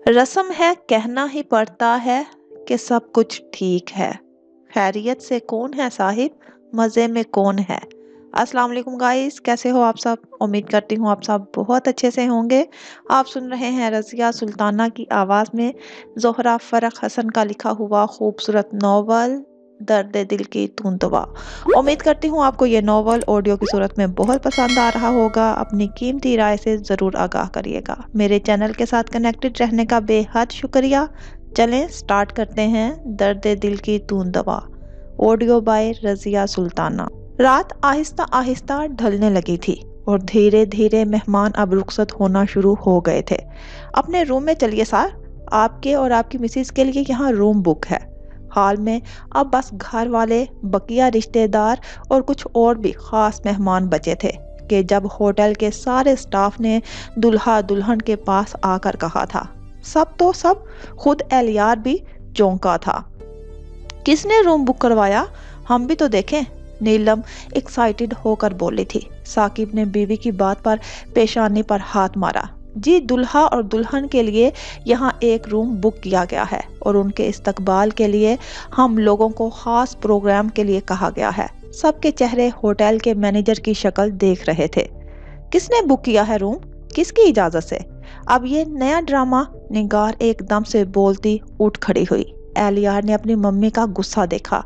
रस्म है कहना ही पड़ता है कि सब कुछ ठीक है। खैरियत से कौन है साहिब, मज़े में कौन है। अस्सलाम वालेकुम गाइस, कैसे हो आप सब। उम्मीद करती हूँ आप सब बहुत अच्छे से होंगे। आप सुन रहे हैं रज़िया सुल्ताना की आवाज़ में ज़ोहरा फ़रख हसन का लिखा हुआ खूबसूरत नॉवल दर्द दिल की तूं दवा। उम्मीद करती हूँ आपको ये नॉवल ऑडियो की सूरत में बहुत पसंद आ रहा होगा। अपनी कीमती राय से ज़रूर आगाह करिएगा। मेरे चैनल के साथ कनेक्टेड रहने का बेहद शुक्रिया। चलें स्टार्ट करते हैं दर्द दिल की तूं दवा। Audio by Razia Sultana. रात आहिस्ता आहिस्ता ढलने लगी थी और धीरे धीरे मेहमान अब रुखसत होना शुरू हो गए थे। अपने रूम में चलिए सर, आपके और आपकी मिसेज के लिए यहाँ रूम बुक है। हाल में अब बस घर वाले, बकिया रिश्तेदार और कुछ और भी खास मेहमान बचे थे कि जब होटल के सारे स्टाफ ने दुल्हा दुल्हन के पास आकर कहा था। सब तो सब, खुद एलियार भी चौंका था। किसने रूम बुक करवाया, हम भी तो देखें। नीलम एक्साइटेड होकर बोली थी। साकिब ने बीवी की बात पर पेशानी पर हाथ मारा। जी, दुल्हा और दुल्हन के लिए यहाँ एक रूम बुक किया गया है और उनके इस्तकबाल के लिए हम लोगों को खास प्रोग्राम के लिए कहा गया है। सबके चेहरे होटल के मैनेजर की शक्ल देख रहे थे। किसने बुक किया है रूम, किसकी इजाजत से। अब ये नया ड्रामा। निगार एकदम से बोलती उठ खड़ी हुई। एलियार ने अपनी मम्मी का गुस्सा देखा।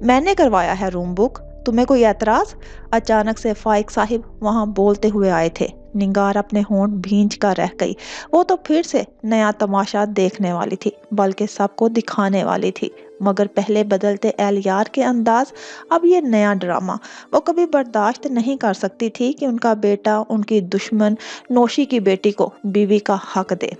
मैंने करवाया है रूम बुक, तुम्हें कोई एतराज। अचानक से फाइक साहिब वहां बोलते हुए आए थे। निगार अपने होंठ भींच कर रह गई। वो तो फिर से नया तमाशा देखने वाली थी, बल्कि सबको दिखाने वाली थी। मगर पहले बदलते एलियार के अंदाज, अब ये नया ड्रामा। वो कभी बर्दाश्त नहीं कर सकती थी कि उनका बेटा उनकी दुश्मन नौशी की बेटी को बीवी का हक दे।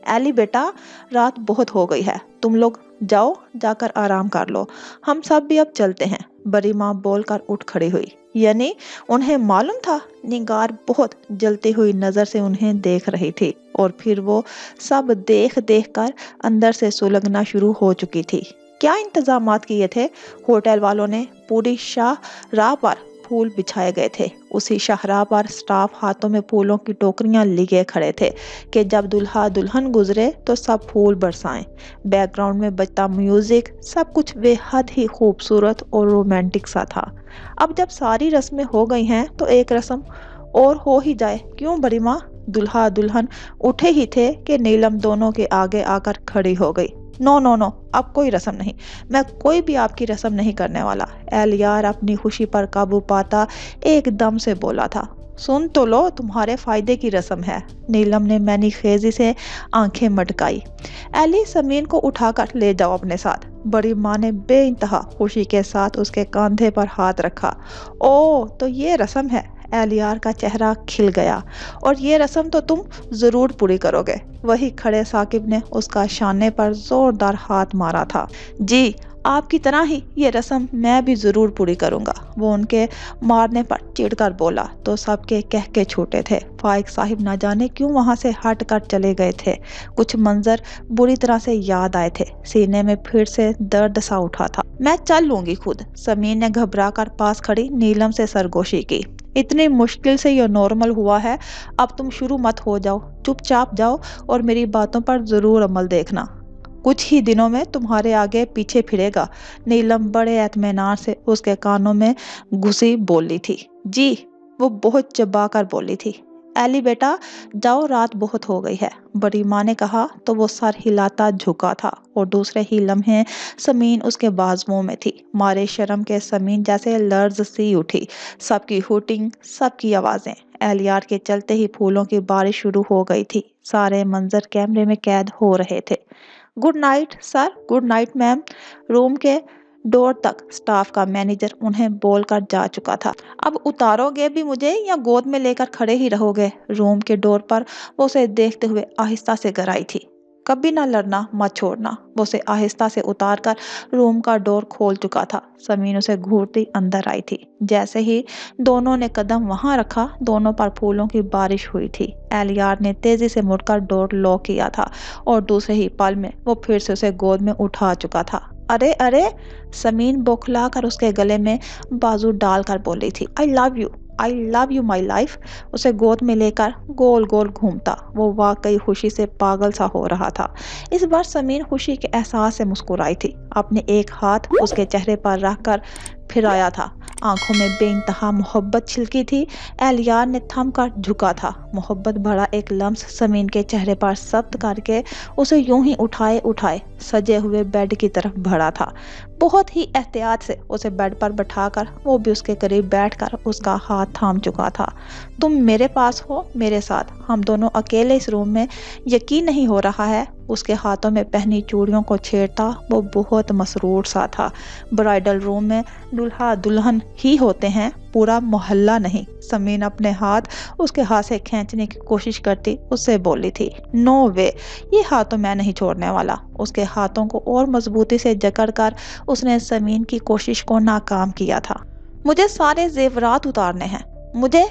एली बेटा, रात बहुत हो गई है, तुम लोग जाओ, जाकर आराम कर लो, हम सब भी अब चलते हैं। बड़ी माँ बोलकर उठ खड़ी हुई। यानी उन्हें मालूम था। निगार बहुत जलती हुई नजर से उन्हें देख रही थी और फिर वो सब देख देख कर अंदर से सुलगना शुरू हो चुकी थी। क्या इंतजामात किए थे होटल वालों ने। पूरी शाह राह पर फूल बिछाए गए थे। उसी शाहराह पर स्टाफ हाथों में फूलों की टोकरियां लिए खड़े थे कि जब दुल्हा दुल्हन गुजरे तो सब फूल बरसाएं। बैकग्राउंड में बजता म्यूजिक, सब कुछ बेहद ही खूबसूरत और रोमांटिक सा था। अब जब सारी रस्में हो गई हैं तो एक रस्म और हो ही जाए, क्यों बड़ी माँ। दुल्हा दुल्हन उठे ही थे कि नीलम दोनों के आगे आकर खड़ी हो गई। नो नो नो, अब कोई रस्म नहीं, मैं कोई भी आपकी रस्म नहीं करने वाला। एलियार अपनी खुशी पर काबू पाता एकदम से बोला था। सुन तो लो, तुम्हारे फायदे की रस्म है। नीलम ने मैनी खेजी से आंखें मटकाई। एली, समीन को उठाकर ले जाओ अपने साथ। बड़ी माँ ने बेइंतहा खुशी के साथ उसके कंधे पर हाथ रखा। ओ, तो ये रस्म है। एलियार का चेहरा खिल गया। और ये रस्म तो तुम जरूर पूरी करोगे। वही खड़े साकिब ने उसका शाने पर जोरदार हाथ मारा था। जी, आपकी तरह ही ये रस्म मैं भी जरूर पूरी करूंगा। वो उनके मारने पर चिढ़कर बोला तो सबके कह के छूटे थे। फाइक साहिब ना जाने क्यों वहां से हट कर चले गए थे। कुछ मंजर बुरी तरह से याद आए थे। सीने में फिर से दर्द सा उठा था। मैं चल लूंगी खुद। समीर ने घबरा कर पास खड़ी नीलम से सरगोशी की। इतनी मुश्किल से ये नॉर्मल हुआ है, अब तुम शुरू मत हो जाओ। चुपचाप जाओ और मेरी बातों पर जरूर अमल देखना। कुछ ही दिनों में तुम्हारे आगे पीछे फिरेगा। नीलम बड़े एतमेनान से उसके कानों में घुसी बोली थी। जी, वो बहुत चबा कर बोली थी। एली बेटा, जाओ, रात बहुत हो गई है। बड़ी माँ ने कहा तो वो सर हिलाता झुका था और दूसरे ही लम्हे समीन उसके बाजुओं में थी। मारे शर्म के समीन जैसे लर्ज सी उठी। सबकी हुटिंग, सबकी आवाजें। एलियार के चलते ही फूलों की बारिश शुरू हो गई थी। सारे मंजर कैमरे में कैद हो रहे थे। Good night sir, good night ma'am. Room के डोर तक स्टाफ का मैनेजर उन्हें बोलकर जा चुका था। अब उतारोगे भी मुझे या गोद में लेकर खड़े ही रहोगे। रूम के डोर पर वो उसे देखते हुए आहिस्ता से गराई थी। कभी ना लड़ना, मत छोड़ना। वो उसे आहिस्ता से उतार कर रूम का डोर खोल चुका था। समीन उसे घूरती अंदर आई थी। जैसे ही दोनों ने कदम वहां रखा, दोनों पर फूलों की बारिश हुई थी। एलियार ने तेजी से मुड़कर डोर लॉक किया था और दूसरे ही पल में वो फिर से उसे गोद में उठा चुका था। अरे अरे, समीन बौखला कर उसके गले में बाजू डालकर बोली थी। I love you. I love you my life उसे गोद में लेकर गोल गोल घूमता। वो वाकई खुशी से पागल सा हो रहा था। इस बार समीन खुशी के एहसास से मुस्कुराई थी। अपने एक हाथ उसके चेहरे पर रखकर फिराया था। आंखों में बेइंतहा मोहब्बत छिलकी थी। एलियार ने थम कर झुका था। मोहब्बत भरा एक लम्स समीन के चेहरे पर सब्त करके उसे यूं ही उठाए उठाए सजे हुए बेड की तरफ बढ़ा था। बहुत ही एहतियात से उसे बेड पर बैठाकर वो भी उसके करीब बैठकर उसका हाथ थाम चुका था। तुम मेरे पास हो, मेरे साथ, हम दोनों अकेले इस रूम में, यकीन नहीं हो रहा है। उसके हाथों में पहनी चूड़ियों को छेड़ता वो बहुत मसरूर सा था। ब्राइडल रूम में दुल्हा दुल्हन ही होते हैं, पूरा मोहल्ला नहीं। समीन अपने हाथ उसके हाथ से खींचने की कोशिश करती उससे बोली थी, नो वे, ये हाथ तो मैं नहीं छोड़ने वाला। उसके हाथों को और मजबूती से जकड़ कर उसने समीन की कोशिश को नाकाम किया था। मुझे सारे जेवरात उतारने हैं। मुझे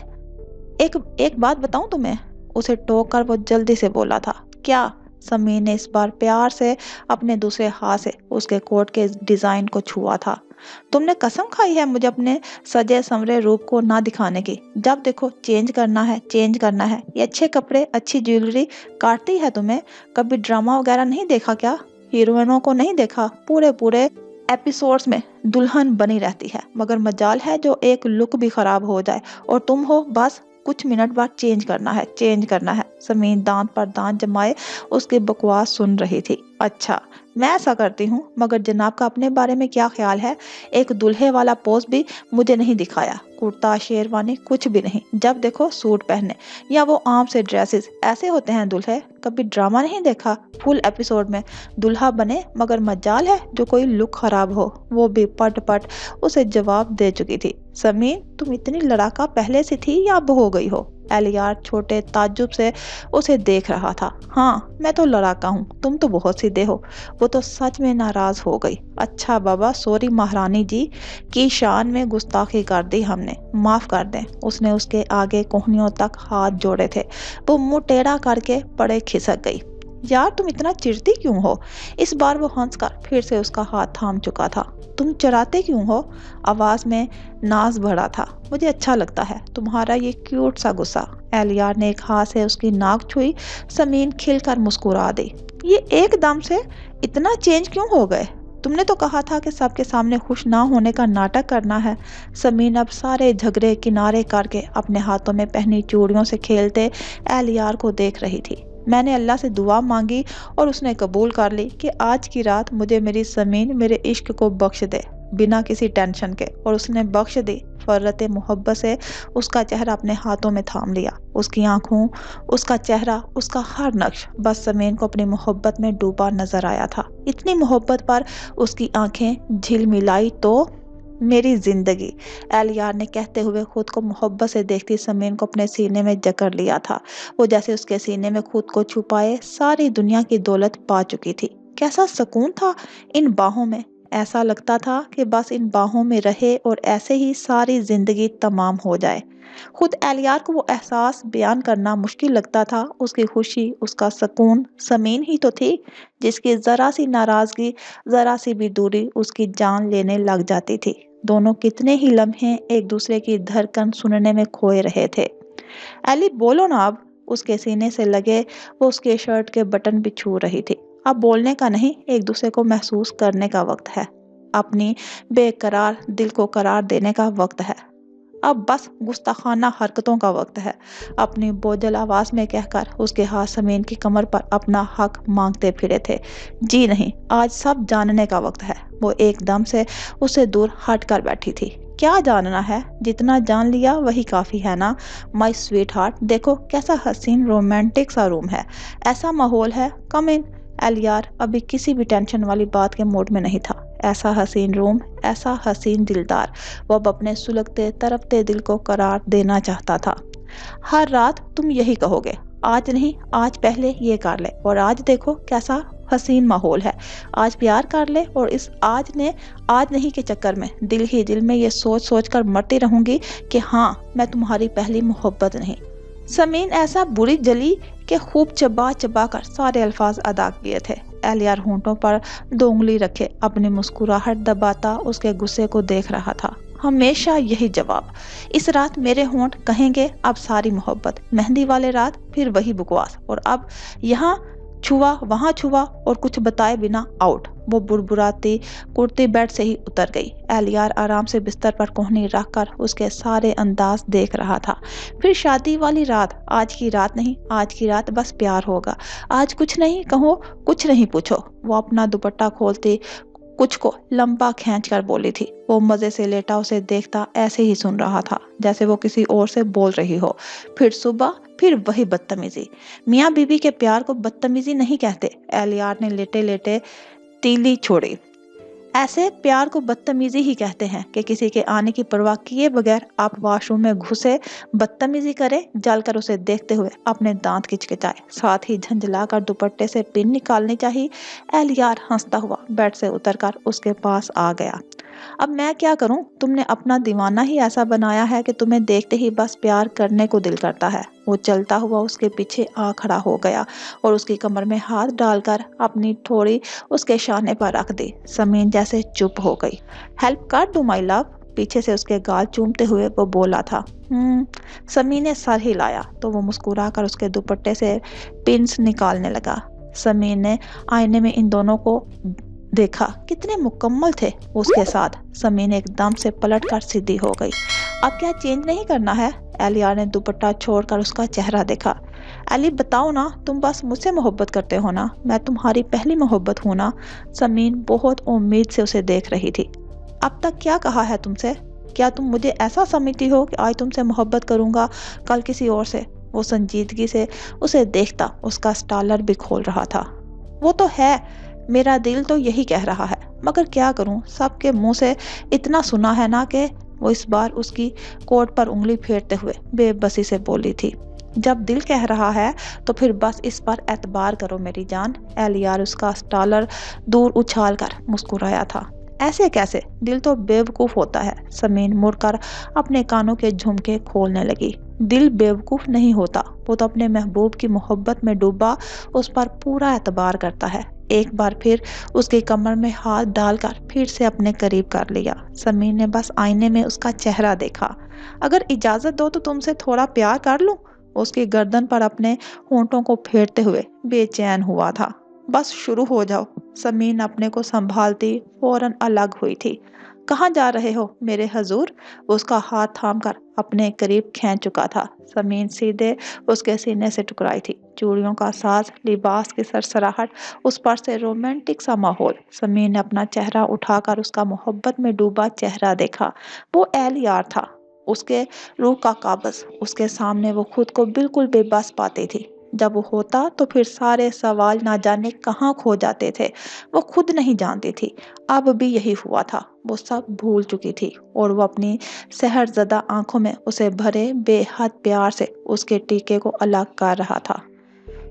एक बात बताऊं तुम्हें, उसे टोक कर वो जल्दी से बोला था। क्या? समीर ने इस बार प्यार से अपने दूसरे हाथ से उसके कोट के डिजाइन को छुआ था। तुमने कसम खाई है मुझे अपने सजे संवरे रूप को ना दिखाने की। जब देखो चेंज करना है, चेंज करना है। ये अच्छे कपड़े, अच्छी ज्वेलरी काटती है तुम्हें। कभी ड्रामा वगैरह नहीं देखा क्या? हीरोइनों को नहीं देखा? पूरे पूरे एपिसोड्स में दुल्हन बनी रहती है, मगर मजाल है जो एक लुक भी खराब हो जाए और तुम हो बस कुछ मिनट बाद चेंज करना है, चेंज करना है। समीन दांत पर दांत जमाए उसकी बकवास सुन रही थी। अच्छा, मैं ऐसा करती हूँ, मगर जनाब का अपने बारे में क्या ख्याल है? एक दुल्हे वाला पोज भी मुझे नहीं दिखाया। कुर्ता शेरवानी कुछ भी नहीं। जब देखो सूट पहने या वो आम से ड्रेसेस, ऐसे होते हैं दुल्हे। कभी ड्रामा नहीं देखा? फुल एपिसोड में दुल्हा बने, मगर मजाल है जो कोई लुक खराब हो। वो भी पट पट उसे जवाब दे चुकी थी। समीन, तुम इतनी लड़ाका पहले से थी या अब हो गई हो? एलियार छोटे ताज्जुब से उसे देख रहा था। हाँ, मैं तो लड़ाका हूँ, तुम तो बहुत सीधे हो। वो तो सच में नाराज हो गई। अच्छा बाबा, सॉरी महारानी जी की शान में गुस्ताखी कर दी हमने, माफ कर दें। उसने उसके आगे कोहनियों तक हाथ जोड़े थे। वो मुंह टेढ़ा करके पड़े खिसक गई। यार तुम इतना चिढ़ती क्यों हो? इस बार वो हंसकर फिर से उसका हाथ थाम चुका था। तुम चराते क्यों हो? आवाज में नाज भरा था। मुझे अच्छा लगता है तुम्हारा ये क्यूट सा गुस्सा। एलियार ने एक हाथ से उसकी नाक छुई। समीन खिलकर मुस्कुरा दी। ये एकदम से इतना चेंज क्यों हो गए? तुमने तो कहा था कि सबके सामने खुश ना होने का नाटक करना है। समीन अब सारे झगड़े किनारे करके अपने हाथों में पहनी चूड़ियों से खेलते एलियार को देख रही थी। मैंने अल्लाह से दुआ मांगी और उसने कबूल कर ली कि आज की रात मुझे मेरी समीन मेरे इश्क को बख्श दे, बिना किसी टेंशन के। और उसने बख्श दी। फर्रत मोहब्बत से उसका चेहरा अपने हाथों में थाम लिया। उसकी आंखों, उसका चेहरा, उसका हर नक्श बस समीन को अपनी मोहब्बत में डूबा नजर आया था। इतनी मोहब्बत पर उसकी आंखें झिलमिलाई तो मेरी जिंदगी, एलियार ने कहते हुए खुद को मोहब्बत से देखती समीन को अपने सीने में जकड़ लिया था। वो जैसे उसके सीने में खुद को छुपाए सारी दुनिया की दौलत पा चुकी थी। कैसा सुकून था इन बाहों में। ऐसा लगता था कि बस इन बाहों में रहे और ऐसे ही सारी जिंदगी तमाम हो जाए। खुद एलियार को वो एहसास बयान करना मुश्किल लगता था। उसकी खुशी, उसका सुकून समीन ही तो थी, जिसकी जरा सी नाराजगी, जरा सी भी दूरी उसकी जान लेने लग जाती थी। दोनों कितने ही लम्हे एक दूसरे की धड़कन सुनने में खोए रहे थे। एली, बोलो ना अब। उसके सीने से लगे वो उसके शर्ट के बटन भी छू रही थी। अब बोलने का नहीं, एक दूसरे को महसूस करने का वक्त है। अपनी बेकरार दिल को करार देने का वक्त है। अब बस गुस्ताखाना हरकतों का वक्त है। अपनी बोझल आवाज में कहकर उसके हाथ समीन की कमर पर अपना हक मांगते फिरे थे। जी नहीं, आज सब जानने का वक्त है। वो एकदम से उससे दूर हट कर बैठी थी। क्या जानना है? जितना जान लिया वही काफी है ना माय स्वीट हार्ट। देखो कैसा हसीन रोमांटिक सा रूम है, ऐसा माहौल है। कम इन। एलियार अभी किसी भी टेंशन वाली बात के मूड में नहीं था। ऐसा हसीन रूम, ऐसा हसीन दिलदार, वो अब अपने सुलगते तड़पते दिल को करार देना चाहता था। हर रात तुम यही कहोगे, आज नहीं, आज पहले ये कर ले, और आज देखो कैसा हसीन माहौल है। आज प्यार कर ले, और इस आज नहीं के चक्कर में दिल ही दिल में ये सोच सोच कर मरती रहूंगी कि हाँ, मैं तुम्हारी पहली मोहब्बत नहीं। समीन ऐसा बुरी जली कि खूब चबा चबा कर सारे अल्फाज अदा किए थे। एलियार होंठों पर 2 उंगली रखे अपनी मुस्कुराहट दबाता उसके गुस्से को देख रहा था। ہمیشہ یہی جواب۔ اس رات میرے ہونٹ کہیں گے اب ساری محبت، مہندی والے رات پھر وہی بکواس، اور اب یہاں چھوا وہاں چھوا اور کچھ بتائے بنا آؤٹ۔ وہ بربراتی کرتی بیڈ سے ہی اتر گئی۔ اہلیار آرام سے بستر پر کوہنی رکھ کر اس کے سارے انداز دیکھ رہا تھا۔ پھر شادی والی رات، آج کی رات نہیں، آج کی رات بس پیار ہوگا، آج کچھ نہیں کہو، کچھ نہیں پوچھو۔ وہ اپنا دوپٹہ کھولتی کچھ کو لمبا کھینچ کر بولی تھی۔ وہ مزے سے لیٹا اسے دیکھتا ایسے ہی سن رہا تھا جیسے وہ کسی اور سے بول رہی ہو۔ پھر صبح پھر وہی بدتمیزی۔ میاں بیوی کے پیار کو بدتمیزی نہیں کہتے، اہلیار نے لیٹے لیٹے تیلی چھوڑی۔ ایسے پیار کو بدتمیزی ہی کہتے ہیں کہ کسی کے آنے کی پرواہ کیے بغیر آپ واش روم میں گھسے بدتمیزی کرے، جل کر اسے دیکھتے ہوئے اپنے دانت کچکچائے، ساتھ ہی جھنجھلا کر دوپٹے سے پن نکالنی چاہیے۔ اہلیار ہنستا ہوا بیڈ سے اتر کر اس کے پاس آ گیا۔ اب میں کیا کروں؟ تم نے اپنا دیوانہ ہی ایسا بنایا ہے کہ تمہیں دیکھتے ہی بس پیار کرنے کو دل کرتا ہے۔ وہ چلتا ہوا اس کے پیچھے آ کھڑا ہو گیا اور اس کی کمر میں ہاتھ ڈال کر اپنی تھوڑی اس کے شانے پر رکھ دی۔ سمین جیسے چپ ہو گئی۔ ہیلپ کر دوں مائی لو؟ پیچھے سے اس کے گال چومتے ہوئے وہ بولا تھا۔ سمین نے سر ہلایا تو وہ مسکرا کر اس کے دوپٹے سے پنس نکالنے لگا۔ سمین نے آئینے میں ان دونوں کو دیکھا، کتنے مکمل تھے اس کے ساتھ۔ سمین ایک دم سے پلٹ کر سیدھی ہو گئی۔ اب کیا چینج نہیں کرنا ہے؟ اہلیار نے دوپٹہ چھوڑ کر اس کا چہرہ دیکھا۔ علی بتاؤ نا، تم بس مجھ سے محبت کرتے ہو نا؟ میں تمہاری پہلی محبت ہوں نا؟ سمین بہت امید سے اسے دیکھ رہی تھی۔ اب تک کیا کہا ہے تم سے؟ کیا تم مجھے ایسا سمجھتی ہو کہ آج تم سے محبت کروں گا، کل کسی اور سے؟ وہ سنجیدگی سے اسے دیکھتا اس کا سٹالر بھی کھول رہا تھا۔ وہ تو ہے، میرا دل تو یہی کہہ رہا ہے، مگر کیا کروں، سب کے منہ سے اتنا سنا ہے نا کہ… وہ اس بار اس کی کوٹ پر انگلی پھیرتے ہوئے بے بسی سے بولی تھی۔ جب دل کہہ رہا ہے تو پھر بس اس پر اعتبار کرو میری جان۔ اہلیار اس کا سٹالر دور اچھال کر مسکرایا تھا۔ ایسے کیسے؟ دل تو بیوقوف ہوتا ہے۔ سمین مڑ کر اپنے کانوں کے جھمکے کھولنے لگی۔ دل بیوقوف نہیں ہوتا، وہ تو اپنے محبوب کی محبت میں ڈوبا اس پر پورا اعتبار کرتا ہے۔ ایک بار پھر اس کی کمر میں ہاتھ ڈال کر پھر سے اپنے قریب کر لیا۔ سمین نے بس آئینے میں اس کا چہرہ دیکھا۔ اگر اجازت دو تو تم سے تھوڑا پیار کر لوں؟ اس کی گردن پر اپنے ہونٹوں کو پھیرتے ہوئے بے چین ہوا تھا۔ بس شروع ہو جاؤ۔ سمین اپنے کو سنبھالتی فوراً الگ ہوئی تھی۔ کہاں جا رہے ہو میرے حضور؟ اس کا ہاتھ تھام کر اپنے قریب کھینچ چکا تھا۔ سمین سیدھے اس کے سینے سے ٹکرائی تھی۔ چوڑیوں کا ساز، لباس کی سرسراہٹ، اس پر سے رومانٹک سا ماحول۔ سمین نے اپنا چہرہ اٹھا کر اس کا محبت میں ڈوبا چہرہ دیکھا۔ وہ اہلیار تھا، اس کے روح کا قابض۔ اس کے سامنے وہ خود کو بالکل بے بس پاتی تھی۔ جب وہ ہوتا تو پھر سارے سوال نہ جانے کہاں کھو جاتے تھے، وہ خود نہیں جانتی تھی۔ اب بھی یہی ہوا تھا، وہ سب بھول چکی تھی اور وہ اپنی سحر زدہ آنکھوں میں اسے بھرے بے حد پیار سے اس کے ٹیکے کو الگ کر رہا تھا۔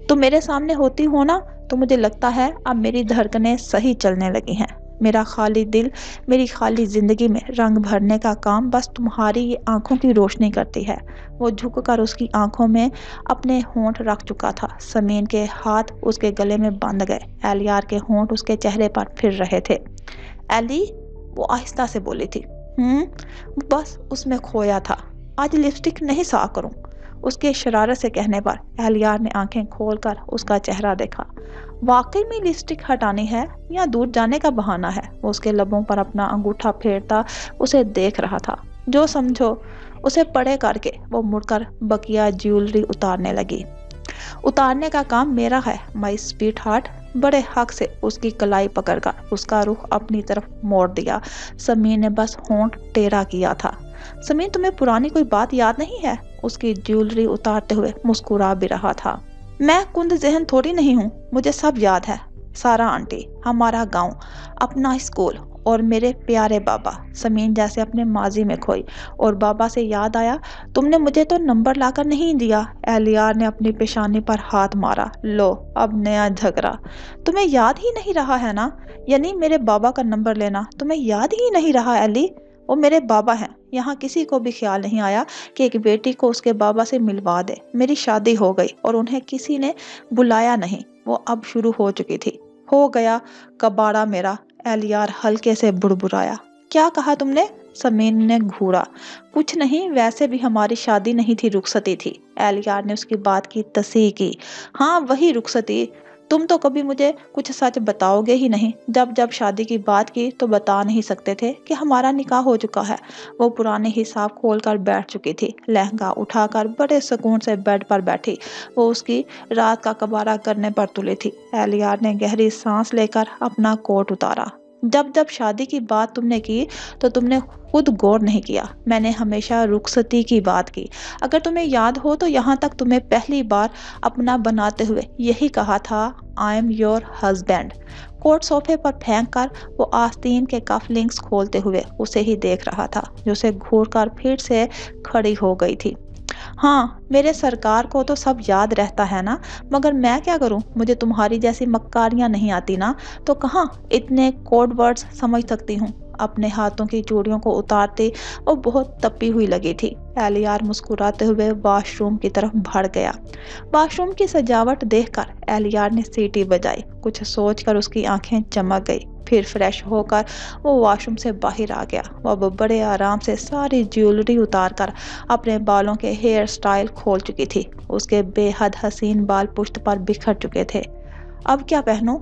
تم میرے سامنے ہوتی ہو نا تو مجھے لگتا ہے اب میری دھڑکنیں صحیح چلنے لگی ہیں۔ میرا خالی دل، میری خالی زندگی میں رنگ بھرنے کا کام بس تمہاری یہ آنکھوں کی روشنی کرتی ہے۔ وہ جھک کر اس کی آنکھوں میں اپنے ہونٹ رکھ چکا تھا۔ سمین کے ہاتھ اس کے گلے میں بندھ گئے۔ اہلیار کے ہونٹ اس کے چہرے پر پھر رہے تھے۔ ایلی، وہ آہستہ سے بولی تھی۔ بس اس میں کھویا تھا۔ آج لپسٹک نہیں صاف کروں؟ اس کے شرارت سے کہنے پر اہلیار نے آنکھیں کھول کر اس کا چہرہ دیکھا۔ واقعی میں لپسٹک ہٹانی ہے یا دور جانے کا بہانہ ہے؟ وہ اس کے لبوں پر اپنا انگوٹھا پھیرتا اسے دیکھ رہا تھا۔ جو سمجھو۔ اسے پڑے کر کے وہ مڑ کر بقیہ جیولری اتارنے لگی۔ اتارنے کا کام میرا ہے مائی سویٹ ہارٹ۔ بڑے حق سے اس کی کلائی پکڑ کر اس کا رخ اپنی طرف موڑ دیا۔ سمین نے بس ہونٹ ٹیڑھا کیا تھا۔ سمین، تمہیں پرانی کوئی بات یاد نہیں ہے؟ اس کی جیولری اتارتے ہوئے مسکرا بھی رہا تھا۔ میں کند ذہن تھوڑی نہیں ہوں، مجھے سب یاد ہے۔ سارا آنٹی، ہمارا گاؤں، اپنا اسکول اور میرے پیارے بابا۔ سمین جیسے اپنے ماضی میں کھوئی اور بابا سے یاد آیا، تم نے مجھے تو نمبر لا کر نہیں دیا۔ اہلیار نے اپنی پیشانی پر ہاتھ مارا۔ لو، اب نیا جھگڑا۔ تمہیں یاد ہی نہیں رہا ہے نا؟ یعنی میرے بابا کا نمبر لینا تمہیں یاد ہی نہیں رہا ایلی؟ وہ میرے بابا ہیں۔ یہاں کسی کو بھی خیال نہیں آیا کہ ایک بیٹی کو اس کے بابا سے ملوا دے۔ میری شادی ہو گئی اور انہیں کسی نے بلایا نہیں۔ وہ اب شروع ہو چکی تھی۔ ہو گیا کباڑا میرا، اہلیار ہلکے سے بڑبڑایا۔ کیا کہا تم نے؟ समीन ने घूरा। कुछ नहीं, वैसे भी हमारी शादी नहीं थी, रुखसती थी। एलियार ने उसकी बात की तस्दीक की। हाँ वही रुखसती। तुम तो कभी मुझे कुछ सच बताओगे ही नहीं। जब जब शादी की बात की तो बता नहीं सकते थे कि हमारा निकाह हो चुका है। वो पुराने हिसाब खोल कर बैठ चुकी थी। लहंगा उठाकर बड़े सुकून से बेड पर बैठी। वो उसकी रात का कबारा करने पर तुली थी। एलियार ने गहरी सांस लेकर अपना कोट उतारा। जब जब शादी की बात तुमने की तो तुमने खुद गौर नहीं किया। मैंने हमेशा रुखसती की बात की। अगर तुम्हें याद हो तो यहाँ तक तुम्हें पहली बार अपना बनाते हुए यही कहा था, I am your husband. Coat सोफे पर फेंक कर वो आस्तीन के कफलिंग्स खोलते हुए उसे ही देख रहा था, जो उसे घूर कर फिर से खड़ी हो गई थी। हाँ मेरे सरकार को तो सब याद रहता है ना, मगर मैं क्या करूं, मुझे तुम्हारी जैसी मक्कारियां नहीं आती ना, तो कहाँ इतने कोड वर्ड्स समझ सकती हूँ। अपने हाथों की चूड़ियों को उतारते वो बहुत तपी हुई लगी थी। एलियार मुस्कुराते हुए वॉशरूम की तरफ बढ़ गया। वॉशरूम की सजावट देखकर एलियार ने सीटी बजाई। कुछ सोचकर उसकी आंखें चमक गई। फिर फ्रेश होकर वो वॉशरूम से बाहर आ गया। वो बड़े आराम से सारी ज्वेलरी उतार कर अपने बालों के हेयर स्टाइल खोल चुकी थी। उसके बेहद हसीन बाल पुश्त पर बिखर चुके थे। अब क्या पहनूं?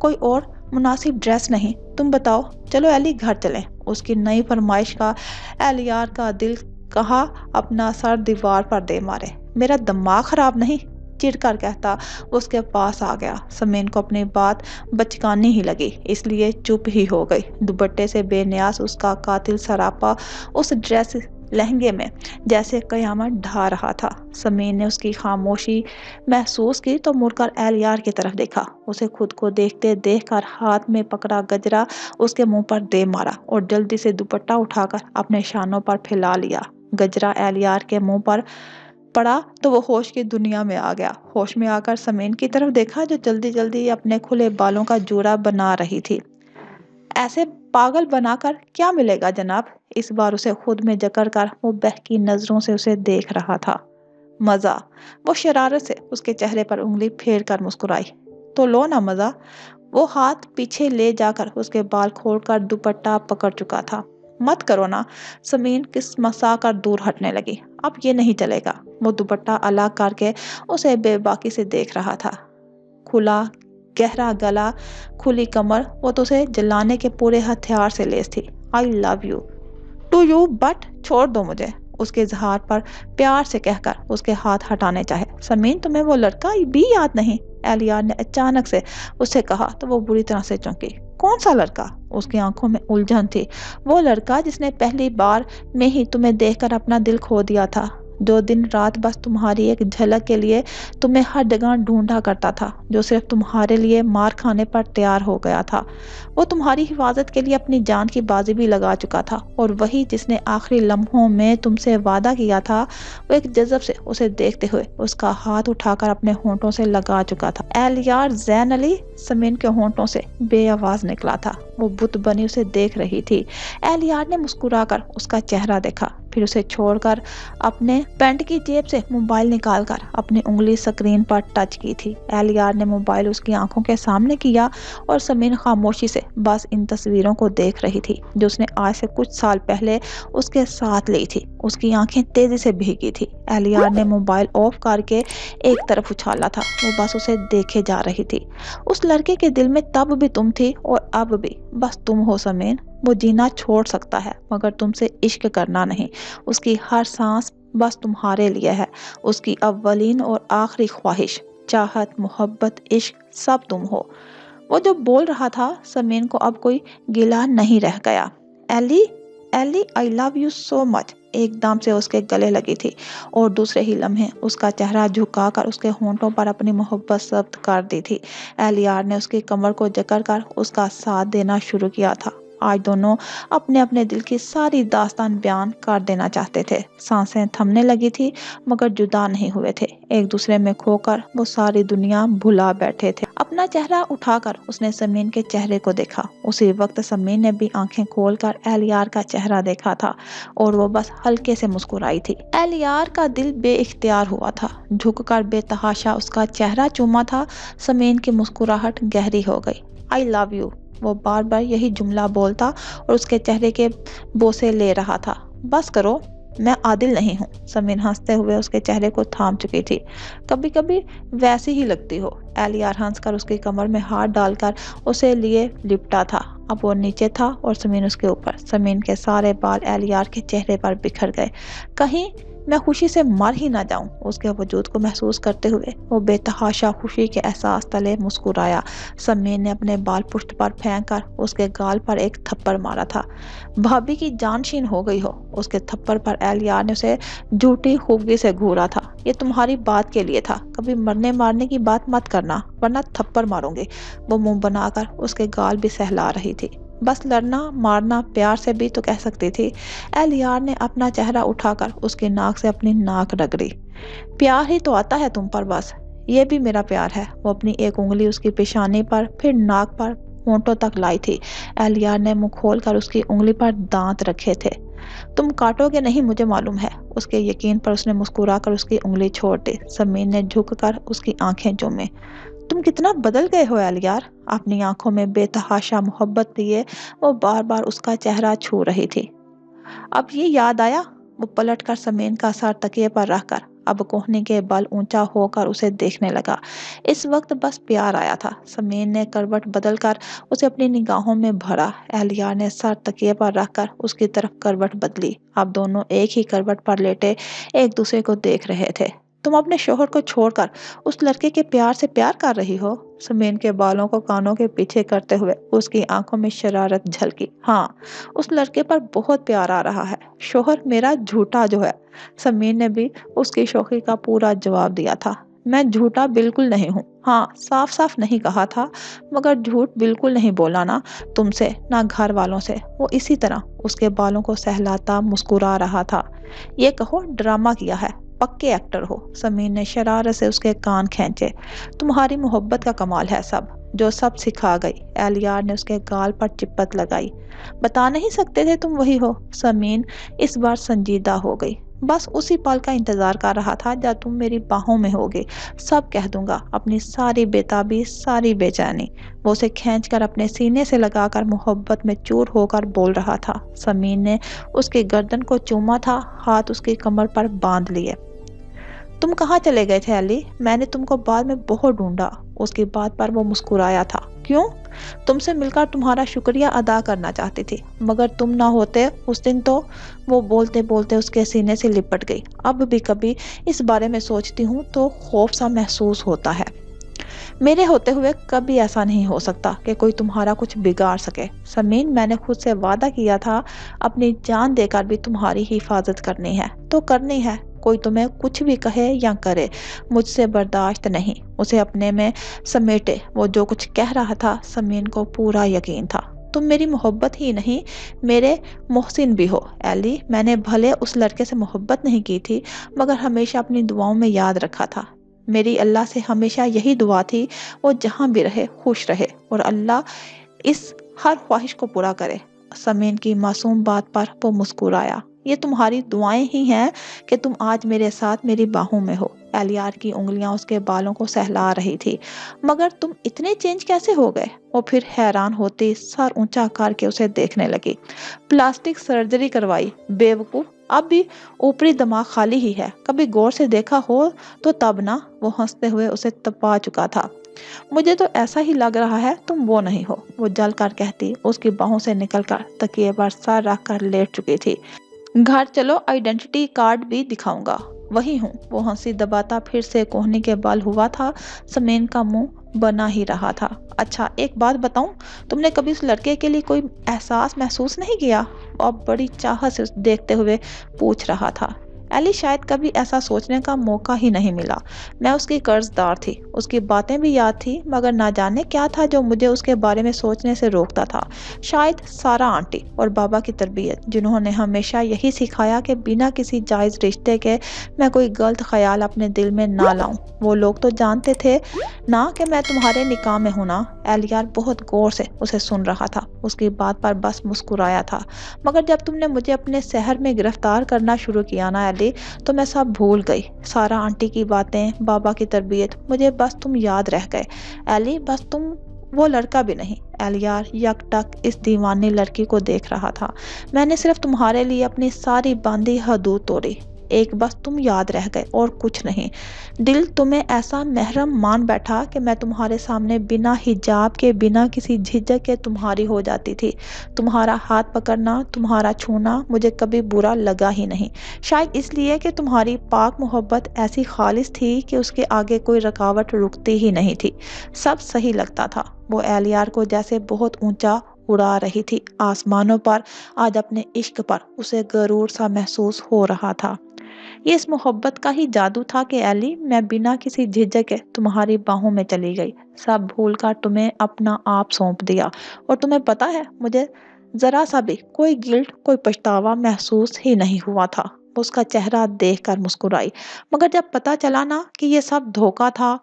कोई और मुनासिब ड्रेस नहीं। तुम बताओ। चलो एली घर चलें। उसकी नई फरमाइश का एलियार का दिल कहा अपना सर दीवार पर दे मारे। मेरा दिमाग खराब नहीं, चिढ़कर कहता उसके पास आ गया। समीन को अपनी बात बचकानी ही लगी, इसलिए चुप ही हो गई। दुपट्टे से बेनियाज उसका कातिल सरापा उस ड्रेस लहंगे में जैसे कयामत ढा रहा था। समीन ने उसकी खामोशी महसूस की तो मुड़कर एलियार की तरफ देखा। उसे खुद को देखते देखकर हाथ में पकड़ा गजरा उसके मुंह पर दे मारा और जल्दी से दुपट्टा उठाकर अपने शानों पर फैला लिया। गजरा एलियार के मुंह पर पड़ा तो वो होश की दुनिया में आ गया। होश में आकर समीन की तरफ देखा, जो जल्दी जल्दी अपने खुले बालों का जोड़ा बना रही थी। ऐसे पागल बनाकर क्या मिलेगा जनाब? इस बार उसे खुद में जकड़ कर वो बहकी नजरों से उसे देख रहा था। मजा। वो शरारत से उसके चेहरे पर उंगली फेर कर मुस्कुराई। तो लो ना मजा। वो हाथ पीछे ले जाकर उसके बाल खोलकर दुपट्टा पकड़ चुका था। मत करो ना। समीन किस मसा कर दूर हटने लगी। अब ये नहीं चलेगा। वो दुपट्टा अलग करके उसे बेबाकी से देख रहा था। खुला गहरा गला, खुली कमर, वो तो उसे जलाने के पूरे हथियार से लेस थी। I love you too you but छोड़ दो मुझे, उसके इजहार पर प्यार से कहकर उसके हाथ हटाने चाहे। समीन तुम्हें वो लड़का भी याद नहीं? एलियार ने अचानक से उससे कहा तो वो बुरी तरह से चौंकी। कौन सा लड़का? उसकी आंखों में उलझन थी। वो लड़का जिसने पहली बार में ही तुम्हें देखकर अपना दिल खो दिया था, जो दिन रात बस तुम्हारी एक झलक के लिए तुम्हें हर जगह ढूंढा करता था, जो सिर्फ तुम्हारे लिए मार खाने पर तैयार हो गया था। वो तुम्हारी हिफाजत के लिए अपनी जान की बाजी भी लगा चुका था, और वही जिसने आखिरी लम्हों में तुमसे वादा किया था। वो एक जज़ब से उसे देखते हुए उसका हाथ उठाकर अपने होंठों से लगा चुका था। एलियार ज़ैन अली, समीन के होंठों से बेआवाज निकला था। वो बुत बनी उसे देख रही थी। एलियार ने मुस्कुराकर उसका चेहरा देखा, फिर उसे छोड़कर अपने पैंट की जेब से मोबाइल निकालकर अपनी उंगली स्क्रीन पर टच की थी। एलियार ने मोबाइल उसकी आंखों के सामने किया और समीन खामोशी से बस इन तस्वीरों को देख रही थी, जो उसने आज से कुछ साल पहले उसके साथ ली थी। उसकी आंखें तेजी से भीगी थी। एलियार ने मोबाइल ऑफ करके एक तरफ उछाला था। वो बस उसे देखे जा रही थी। उस लड़के के दिल में तब भी तुम थी और अब भी बस तुम हो समीन। वो जीना छोड़ सकता है मगर तुमसे इश्क करना नहीं। उसकी हर सांस बस तुम्हारे लिए है। उसकी अव्वलीन और आखिरी ख्वाहिश, चाहत, मोहब्बत, इश्क सब तुम हो। वो जो बोल रहा था, समीन को अब कोई गिला नहीं रह गया। Ellie, Ellie, I love you so much एकदम से उसके गले लगी थी और दूसरे ही लम्हे उसका चेहरा झुकाकर उसके होंठों पर अपनी मोहब्बत जब्त कर दी थी। एलियार ने उसकी कमर को जकड़कर उसका साथ देना शुरू किया था। आज दोनों अपने अपने दिल की सारी दास्तान बयान कर देना चाहते थे। सांसें थमने लगी थी मगर जुदा नहीं हुए थे। एक दूसरे में खोकर वो सारी दुनिया भुला बैठे थे। अपना चेहरा उठाकर उसने समीन के चेहरे को देखा। उसी वक्त समीन ने भी आंखें खोलकर एलियार का चेहरा देखा था और वो बस हल्के से मुस्कुराई थी। एलियार का दिल बेइख्तियार हुआ था। झुककर बेतहाशा उसका चेहरा चूमा था। समीन की मुस्कुराहट गहरी हो गई। आई लव यू, وہ بار بار یہی جملہ بولتا اور اس کے چہرے کے بوسے لے رہا تھا۔ بس کرو، میں عادل نہیں ہوں۔ سمین ہنستے ہوئے اس کے چہرے کو تھام چکی تھی۔ کبھی کبھی ویسی ہی لگتی ہو۔ اہلیار ہنس کر اس کی کمر میں ہاتھ ڈال کر اسے لیے لپٹا تھا۔ اب وہ نیچے تھا اور سمین اس کے اوپر۔ سمین کے سارے بال اہلیار کے چہرے پر بکھر گئے۔ کہیں میں خوشی سے مر ہی نہ جاؤں۔ اس کے وجود کو محسوس کرتے ہوئے وہ بے تحاشا خوشی کے احساس تلے مسکرایا۔ سمین نے اپنے بال پشت پر پھینک کر اس کے گال پر ایک تھپڑ مارا تھا۔ بھابھی کی جانشین ہو گئی ہو۔ اس کے تھپڑ پر اہلیار نے اسے جھوٹی خوبی سے گھورا تھا۔ یہ تمہاری بات کے لیے تھا، کبھی مرنے مارنے کی بات مت کرنا ورنہ تھپڑ ماروں گی۔ وہ منہ بنا کر اس کے گال بھی سہلا رہی تھی۔ بس لڑنا مارنا پیار سے بھی تو کہہ سکتی تھی۔ اہلیار نے اپنا چہرہ اٹھا کر اس کی ناک سے اپنی ناک رگڑی۔ پیار ہی تو آتا ہے تم پر بس۔ یہ بھی میرا پیار ہے۔ وہ اپنی ایک انگلی اس کی پیشانی پر پھر ناک پر ہونٹوں تک لائی تھی۔ اہلیار نے منہ کھول کر اس کی انگلی پر دانت رکھے تھے۔ تم کاٹو گے نہیں مجھے معلوم ہے۔ اس کے یقین پر اس نے مسکرا کر اس کی انگلی چھوڑ دی۔ سمین نے جھک کر اس کی آنکھیں چومیں۔ تم کتنا بدل گئے ہو اہلیار۔ اپنی آنکھوں میں بے تحاشا محبت لیے وہ بار بار اس کا چہرہ چھو رہی تھی۔ اب یہ یاد آیا؟ وہ پلٹ کر سمین کا سر تکیے پر رکھ کر اب کوہنی کے بل اونچا ہو کر اسے دیکھنے لگا۔ اس وقت بس پیار آیا تھا۔ سمین نے کروٹ بدل کر اسے اپنی نگاہوں میں بھرا۔ اہلیار نے سر تکیے پر رکھ کر اس کی طرف کروٹ بدلی۔ اب دونوں ایک ہی کروٹ پر لیٹے ایک دوسرے کو دیکھ رہے تھے۔ تم اپنے شوہر کو چھوڑ کر اس لڑکے کے پیار سے پیار کر رہی ہو؟ سمین کے بالوں کو کانوں کے پیچھے کرتے ہوئے اس کی آنکھوں میں شرارت جھلکی۔ ہاں، اس لڑکے پر بہت پیار آ رہا ہے۔ شوہر میرا جھوٹا جو ہے۔ سمین نے بھی اس کی شوخی کا پورا جواب دیا تھا۔ میں جھوٹا بالکل نہیں ہوں۔ ہاں، صاف صاف نہیں کہا تھا، مگر جھوٹ بالکل نہیں بولا نہ تم سے نہ گھر والوں سے۔ وہ اسی طرح اس کے بالوں کو سہلاتا مسکرا رہا تھا۔ یہ کہو ڈرامہ کیا ہے، پکے ایکٹر ہو۔ سمین نے شرارت سے اس کے کان کھینچے۔ تمہاری محبت کا کمال ہے سب، جو سب سکھا گئی۔ اہلیار نے اس کے گال پر چپت لگائی۔ بتا نہیں سکتے تھے تم وہی ہو؟ سمین اس بار سنجیدہ ہو گئی۔ بس اسی پل کا انتظار کر رہا تھا جب تم میری باہوں میں ہوگے۔ سب کہہ دوں گا، اپنی ساری بےتابی، ساری بے چینی۔ وہ اسے کھینچ کر اپنے سینے سے لگا کر محبت میں چور ہو کر بول رہا تھا۔ سمین نے اس کی گردن کو چوما تھا، ہاتھ اس کی کمر پر باندھ لیے۔ تم کہاں چلے گئے تھے علی؟ میں نے تم کو بعد میں بہت ڈھونڈا۔ اس کی بات پر وہ مسکرایا تھا۔ کیوں؟ تم سے مل کر تمہارا شکریہ ادا کرنا چاہتی تھی، مگر تم نہ ہوتے اس دن تو۔ وہ بولتے بولتے اس کے سینے سے لپٹ گئی۔ اب بھی کبھی اس بارے میں سوچتی ہوں تو خوف سا محسوس ہوتا ہے۔ میرے ہوتے ہوئے کبھی ایسا نہیں ہو سکتا کہ کوئی تمہارا کچھ بگاڑ سکے۔ سمین، میں نے خود سے وعدہ کیا تھا اپنی جان دے کر بھی تمہاری حفاظت کرنی ہے تو کرنی ہے۔ کوئی تمہیں کچھ بھی کہے یا کرے، مجھ سے برداشت نہیں۔ اسے اپنے میں سمیٹے وہ جو کچھ کہہ رہا تھا۔ سمین کو پورا یقین تھا تم میری محبت ہی نہیں میرے محسن بھی ہو۔ ایلی، میں نے بھلے اس لڑکے سے محبت نہیں کی تھی، مگر ہمیشہ اپنی دعاؤں میں یاد رکھا تھا۔ میری اللہ سے ہمیشہ یہی دعا تھی وہ جہاں بھی رہے خوش رہے، اور اللہ اس ہر خواہش کو پورا کرے۔ سمین کی معصوم بات پر وہ مسکرایا۔ یہ تمہاری دعائیں ہی ہیں کہ تم آج میرے ساتھ میری باہوں میں ہو۔ اہلیار کی انگلیاں اس کے بالوں کو سہلا رہی تھی۔ مگر تم اتنے چینج کیسے ہو گئے؟ وہ پھر حیران ہوتی سر اونچا کر کے اسے دیکھنے لگی۔ پلاسٹک سرجری کروائی؟ بے وقوف، اب بھی اوپری دماغ خالی ہی ہے، کبھی غور سے دیکھا ہو تو تب نہ۔ وہ ہنستے ہوئے اسے تپا چکا تھا۔ مجھے تو ایسا ہی لگ رہا ہے تم وہ نہیں ہو، وہ جل کر کہتی اس کی باہوں سے نکل کر تکیے پر سر رکھ کر لیٹ چکی تھی۔ گھر چلو، آئیڈینٹی کارڈ بھی دکھاؤں گا، وہی ہوں۔ وہ ہنسی دباتا پھر سے کوہنی کے بل ہوا تھا۔ سمین کا منہ بنا ہی رہا تھا۔ اچھا ایک بات بتاؤں، تم نے کبھی اس لڑکے کے لیے کوئی احساس محسوس نہیں کیا؟ وہ اب بڑی چاہت سے دیکھتے ہوئے پوچھ رہا تھا۔ ایلی، شاید کبھی ایسا سوچنے کا موقع ہی نہیں ملا۔ میں اس کی قرض دار تھی، اس کی باتیں بھی یاد تھی، مگر نہ جانے کیا تھا جو مجھے اس کے بارے میں سوچنے سے روکتا تھا۔ شاید سارا آنٹی اور بابا کی تربیت، جنہوں نے ہمیشہ یہی سکھایا کہ بنا کسی جائز رشتے کے میں کوئی غلط خیال اپنے دل میں نہ لاؤں۔ وہ لوگ تو جانتے تھے نہ کہ میں تمہارے نکاح میں ہوں نا۔ اہلیار بہت غور سے اسے سن رہا تھا، اس کی بات پر بس مسکرایا تھا۔ مگر جب تم نے مجھے اپنے شہر میں گرفتار کرنا شروع کیا نا ایلی، تو میں سب بھول گئی۔ سارا آنٹی کی باتیں، بابا کی تربیت، مجھے بس تم یاد رہ گئے۔ ایلی، بس تم وہ لڑکا بھی نہیں۔ एलियार यकटक इस दीवानी लड़की को देख रहा था। मैंने सिर्फ तुम्हारे लिए अपनी सारी बांधी हदूद तोड़ी, एक बस तुम याद रह गए और कुछ नहीं। दिल तुम्हें ऐसा महरम मान बैठा कि मैं तुम्हारे सामने बिना हिजाब के, बिना किसी झिझक के तुम्हारी हो जाती थी। तुम्हारा हाथ पकड़ना, तुम्हारा छूना मुझे कभी बुरा लगा ही नहीं। शायद इसलिए कि तुम्हारी पाक मोहब्बत ऐसी खालिस थी कि उसके आगे कोई रुकावट रुकती ही नहीं थी। सब सही लगता था। वो एलियार को जैसे बहुत ऊंचा उड़ा रही थी आसमानों पर। आज अपने इश्क पर उसे गरूर सा महसूस हो रहा था। ये इस मोहब्बत का ही जादू था कि एली, मैं बिना किसी झिझक के तुम्हारी बाहों में चली गई, सब भूलकर तुम्हें अपना आप सौंप दिया। और तुम्हें पता है, मुझे जरा सा भी कोई गिल्ट, कोई पछतावा महसूस ही नहीं हुआ था। वो उसका चेहरा देखकर मुस्कुराई। मगर जब पता चला ना कि ये सब धोखा था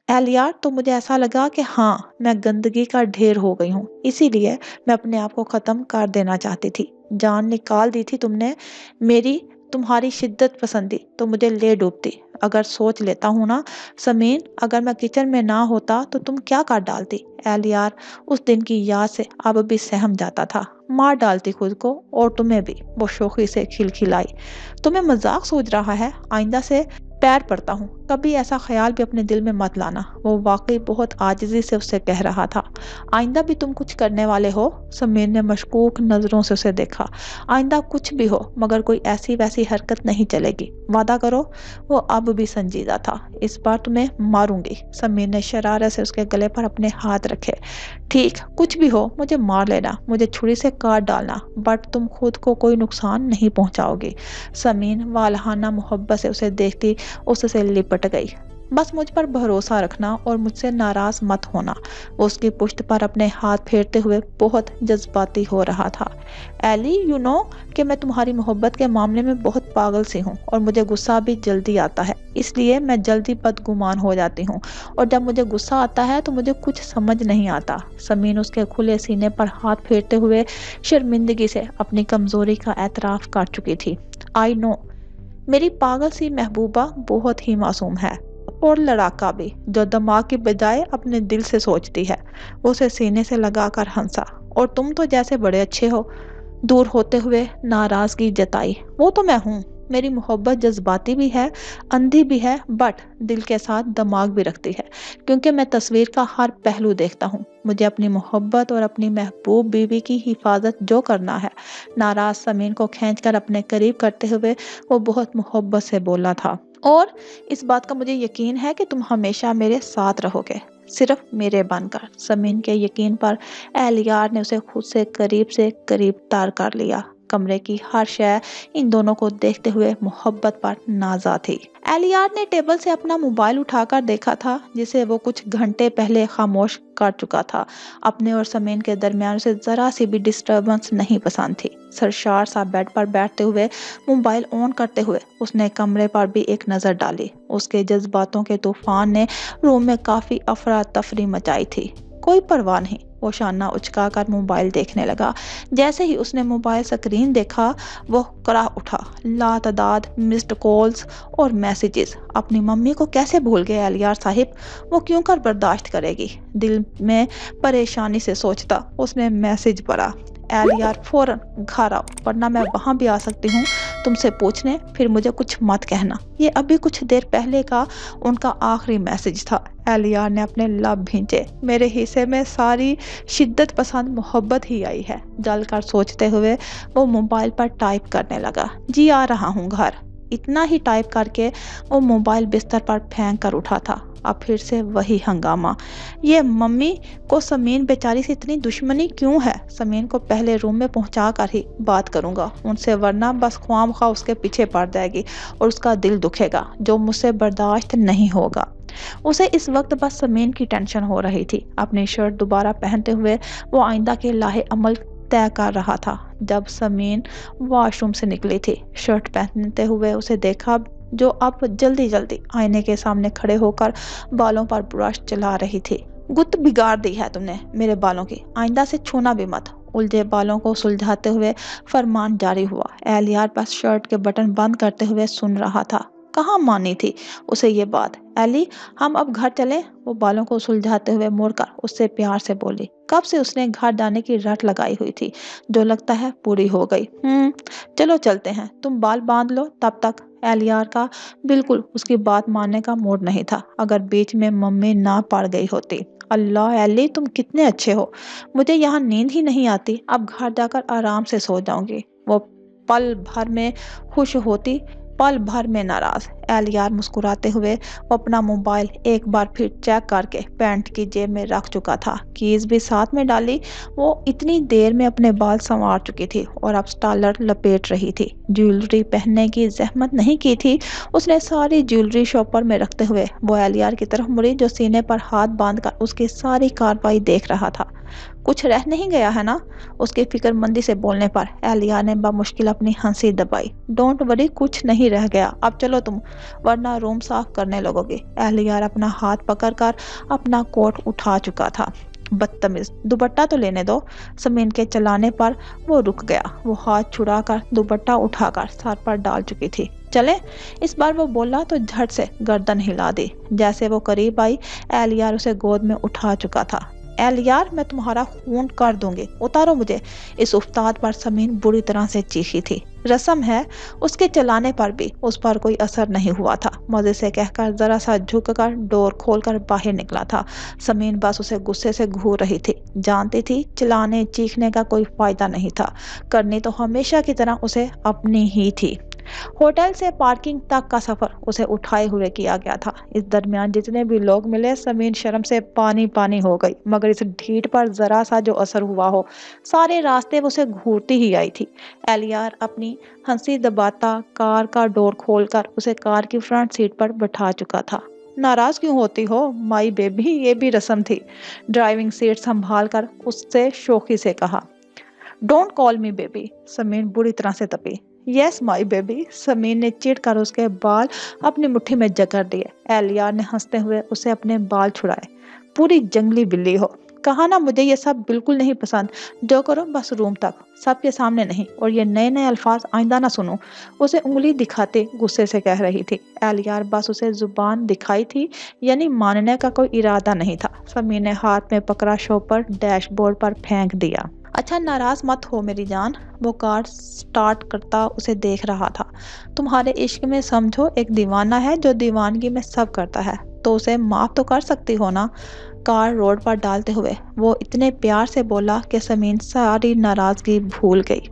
एलियार, तो मुझे ऐसा लगा कि हाँ, मैं गंदगी का ढेर हो गई हूँ। इसीलिए मैं अपने आप को खत्म कर देना चाहती थी। जान निकाल दी थी तुमने मेरी। तुम्हारी शिद्दत पसंदी तो मुझे ले डूबती। अगर सोच लेता हूँ ना समीन, अगर मैं किचन में ना होता तो तुम क्या कर डालती। एलियार उस दिन की याद से अब भी सहम जाता था। मार डालती खुद को और तुम्हें भी। वो शोखी से खिलखिलाई। तुम्हें मजाक सोच रहा है? आइंदा से पैर पड़ता हूँ, कभी ऐसा ख्याल भी अपने दिल में मत लाना। वो वाकई बहुत आजिज़ी से उसे कह रहा था। आइंदा भी तुम कुछ करने वाले हो? समीर ने मशकूक नजरों से उसे देखा। आइंदा कुछ भी हो, मगर कोई ऐसी वैसी हरकत नहीं चलेगी, वादा करो। वो अब भी संजीदा था। इस बार तुम्हें मारूंगी। समीर ने शरारत से उसके गले पर अपने हाथ रखे। ठीक, कुछ भी हो, मुझे मार लेना, मुझे छुरी से काट डालना, बट तुम खुद को कोई नुकसान नहीं पहुंचाओगी। समीन वालहाना मोहब्बत से उसे देखती उससे लिपट गई। बस मुझ पर भरोसा रखना और मुझसे नाराज मत होना। वो उसकी पुश्त पर अपने हाथ फेरते हुए बहुत जज्बाती हो रहा था। एली, यू नो कि मैं तुम्हारी मोहब्बत के मामले में बहुत पागल सी हूँ और मुझे गुस्सा भी जल्दी आता है, इसलिए मैं जल्दी बदगुमान हो जाती हूँ। और जब मुझे गुस्सा आता है तो मुझे कुछ समझ नहीं आता। समीन उसके खुले सीने पर हाथ फेरते हुए शर्मिंदगी से अपनी कमजोरी का एतराफ कर चुकी थी। आई नो, मेरी पागल सी महबूबा बहुत ही मासूम है और लड़ाका भी, जो दिमाग की बजाय अपने दिल से सोचती है। वो उसे सीने से लगाकर हंसा। और तुम तो जैसे बड़े अच्छे हो। दूर होते हुए नाराजगी जताई। वो तो मैं हूँ। मेरी मोहब्बत जज्बाती भी है, अंधी भी है, बट दिल के साथ दिमाग भी रखती है, क्योंकि मैं तस्वीर का हर पहलू देखता हूँ। मुझे अपनी मोहब्बत और अपनी महबूब बीवी की हिफाजत जो करना है। नाराज समीन को खींचकर अपने करीब करते हुए वो बहुत मोहब्बत से बोला था। और इस बात का मुझे यकीन है कि तुम हमेशा मेरे साथ रहोगे, सिर्फ मेरे बनकर। समीन के यकीन पर एलियार ने उसे खुद से करीब तार कर लिया। कमरे की हर शय इन दोनों को देखते हुए मोहब्बत पर नाजा थी। एलियार ने टेबल से अपना मोबाइल उठाकर देखा था, जिसे वो कुछ घंटे पहले खामोश कर चुका था। अपने और समीन के दरमियान उसे जरा सी भी डिस्टर्बेंस नहीं पसंद थी। सरशार सा बेड पर बैठते हुए मोबाइल ऑन करते हुए उसने कमरे पर भी एक नजर डाली। उसके जज्बातों के तूफान ने रूम में काफी अफरा तफरी मचाई थी। कोई परवाह नहीं, वो शाना उचकाकर मोबाइल देखने लगा। जैसे ही उसने मोबाइल स्क्रीन देखा, वो कराह उठा। लातादाद मिस्ड कॉल्स और मैसेजेस। अपनी मम्मी को कैसे भूल गए एलियार साहिब? वो क्यों कर बर्दाश्त करेगी? दिल में परेशानी से सोचता उसने मैसेज पढ़ा। एलियार, फौरन घर आओ, वरना मैं वहां भी आ सकती हूँ तुमसे पूछने, फिर मुझे कुछ मत कहना। ये अभी कुछ देर पहले का उनका आखिरी मैसेज था। एलियार ने अपने लब भींचे। मेरे हिस्से में सारी शिद्दत पसंद मोहब्बत ही आई है, जलकर सोचते हुए वो मोबाइल पर टाइप करने लगा। जी आ रहा हूँ घर। इतना ही टाइप करके वो मोबाइल बिस्तर पर फेंक कर उठा था। अब फिर से वही हंगामा। ये मम्मी को समीन बेचारी से इतनी दुश्मनी क्यों है? समीन को पहले रूम में पहुंचा कर ही बात करूंगा उनसे, वरना बस ख्वामखा उसके पीछे पड़ जाएगी और उसका दिल दुखेगा, जो मुझसे बर्दाश्त नहीं होगा। उसे इस वक्त बस समीन की टेंशन हो रही थी। अपनी शर्ट दोबारा पहनते हुए वो आइंदा के लाहे अमल तय कर रहा था जब समीन वॉशरूम से निकली थी। शर्ट पहनते हुए उसे देखा, जो अब जल्दी जल्दी आईने के सामने खड़े होकर बालों पर ब्रश चला रही थी। गुत बिगाड़ दी है तुमने मेरे बालों की, आइंदा से छूना भी मत। उलझे बालों को सुलझाते हुए फरमान जारी हुआ। एलियार बस शर्ट के बटन बंद करते हुए सुन रहा था। कहाँ मानी थी उसे ये बात? एली, हम अब घर चलें? वो बालों को सुलझाते हुए मुड़कर उससे प्यार से बोली। कब से उसने घर जाने की रट लगाई हुई थी, जो लगता है पूरी हो गई। चलो चलते हैं, तुम बाल बांध लो तब तक। एलियार का बिल्कुल उसकी बात मानने का मूड नहीं था, अगर बीच में मम्मी ना पड़ गई होती। अल्लाह एली, तुम कितने अच्छे हो। मुझे यहाँ नींद ही नहीं आती, अब घर जाकर आराम से सो जाऊंगी। वो पल भर में खुश होती, पल भर में नाराज। एलियार मुस्कुराते हुए वो अपना मोबाइल एक बार फिर चेक करके पैंट की जेब में रख चुका था, कीज भी साथ में डाली। वो इतनी देर में अपने बाल संवार चुकी थी और अब स्टाइलर लपेट रही थी। ज्वेलरी पहनने की जहमत नहीं की थी उसने। सारी ज्वेलरी शॉपर में रखते हुए वो एलियार की तरफ मुड़ी, जो सीने पर हाथ बांधकर उसकी सारी कार्रवाई देख रहा था। कुछ रह नहीं गया है ना? उसकी फिक्रमंदी से बोलने पर एलियार ने बामुश्किल अपनी हंसी दबाई। डोंट वरी, कुछ नहीं रह गया, अब चलो तुम, वरना रूम साफ करने लगोगे। एलियार अपना हाथ पकड़कर अपना कोट उठा चुका था। बदतमीज, दुपट्टा तो लेने दो। समीन के चलाने पर वो रुक गया। वो हाथ छुड़ाकर दुपट्टा उठाकर सर पर डाल चुकी थी। चले? इस बार वो बोला तो झट से गर्दन हिला दी। जैसे वो करीब आई, एलियार उसे गोद में उठा चुका था। एलियार, मैं तुम्हारा खून कर दूंगी, उतारो मुझे। इस उस्ताद पर समीन बुरी तरह से चीखी थी। रस्म है। उसके चलाने पर भी उस पर कोई असर नहीं हुआ था। मजे से कहकर जरा सा झुककर डोर खोलकर बाहर निकला था। समीन बस उसे गुस्से से घूर रही थी। जानती थी चिल्लाने चीखने का कोई फायदा नहीं था, करनी तो हमेशा की तरह उसे अपनी ही थी। होटल से पार्किंग तक का सफर उसे उठाए हुए किया गया था। इस दरमियान जितने भी लोग मिले, समीन शर्म से पानी पानी हो गई, मगर इस ढीठ पर जरा सा जो असर हुआ हो, सारे रास्ते वो उसे घूरती ही आई थी। एलियार अपनी हंसी दबाता कार का डोर खोलकर उसे कार की फ्रंट सीट पर बैठा चुका था। नाराज क्यों होती हो माई बेबी, ये भी रस्म थी। ड्राइविंग सीट संभाल कर उससे शोखी से कहा। Don't call me baby, Sameen बुरी तरह से तपी। यस माई बेबी, समीन ने चिढ़ कर उसके बाल अपनी मुट्ठी में जकड़ दिए। एलियार ने हंसते हुए उसे अपने बाल छुड़ाए। पूरी जंगली बिल्ली हो। कहा ना मुझे ये सब बिल्कुल नहीं पसंद, जो करो बस रूम तक, सबके सामने नहीं, और ये नए नए अल्फाज आइंदा ना सुनो। उसे उंगली दिखाते गुस्से से कह रही थी। एलियार बस उसे जुबान दिखाई थी, यानी मानने का कोई इरादा नहीं था। समीन ने हाथ में पकड़ा शॉपर डैशबोर्ड पर फेंक दिया। अच्छा, नाराज मत हो मेरी जान। वो कार स्टार्ट करता उसे देख रहा था। तुम्हारे इश्क में समझो एक दीवाना है जो दीवानगी में सब करता है, तो उसे माफ तो कर सकती हो ना। कार रोड पर डालते हुए वो इतने प्यार से बोला कि समीन सारी नाराजगी भूल गई।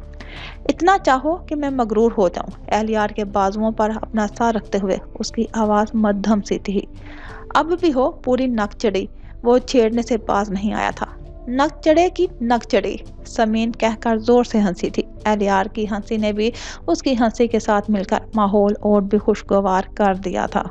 इतना चाहो कि मैं मगरूर हो जाऊं। एलियार के बाजुओं पर अपना सर रखते हुए उसकी आवाज मध्यम सी थी। अब भी हो पूरी नक चढ़ी। वो छेड़ने से बाज नहीं आया था। नक चढ़े की नक चढ़ी, समीन कहकर जोर से हंसी थी। एलियार की हंसी ने भी उसकी हंसी के साथ मिलकर माहौल और भी खुशगवार कर दिया था।